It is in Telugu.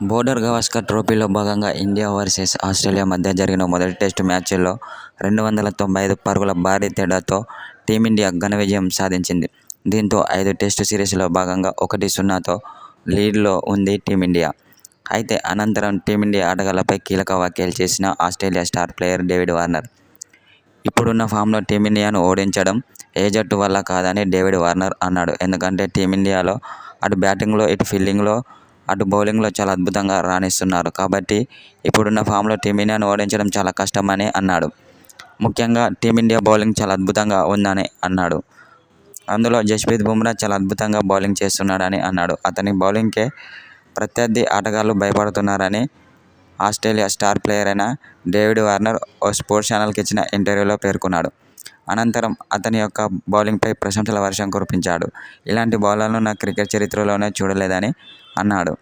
బోర్డర్ గవాస్కర్ ట్రోఫీలో భాగంగా ఇండియా వర్సెస్ ఆస్ట్రేలియా మధ్య జరిగిన మొదటి టెస్టు మ్యాచ్లో 295 పరుగుల భారీ తేడాతో టీమిండియా ఘన విజయం సాధించింది. దీంతో 5 టెస్టు సిరీస్లో భాగంగా 1-0తో లీడ్లో ఉంది టీమిండియా. అయితే అనంతరం టీమిండియా ఆటగాళ్లపై కీలక వ్యాఖ్యలు చేసిన Australia star player David Warner. ఇప్పుడున్న ఫామ్లో టీమిండియాను ఓడించడం ఏ జట్టు వల్ల కాదని డేవిడ్ వార్నర్ అన్నాడు. ఎందుకంటే టీమిండియాలో అటు బ్యాటింగ్లో, ఇటు ఫీల్డింగ్లో, అటు బౌలింగ్లో చాలా అద్భుతంగా రాణిస్తున్నారు. కాబట్టి ఇప్పుడున్న ఫామ్లో టీమిండియాను ఓడించడం చాలా కష్టమని అన్నాడు. ముఖ్యంగా టీమిండియా బౌలింగ్ చాలా అద్భుతంగా ఉందని అన్నాడు. అందులో జస్ప్రీత్ బుమ్రా చాలా అద్భుతంగా బౌలింగ్ చేస్తున్నాడని అన్నాడు. అతని బౌలింగ్కే ప్రత్యర్థి ఆటగాళ్లు భయపడుతున్నారని ఆస్ట్రేలియా స్టార్ ప్లేయర్ అయిన డేవిడ్ వార్నర్ ఓ స్పోర్ట్స్ ఛానల్కి ఇచ్చిన ఇంటర్వ్యూలో పేర్కొన్నాడు. అనంతరం అతని యొక్క బౌలింగ్పై ప్రశంసల వర్షం కురిపించాడు. ఇలాంటి బౌలర్లను నా క్రికెట్ చరిత్రలోనే చూడలేదని అన్నాడు.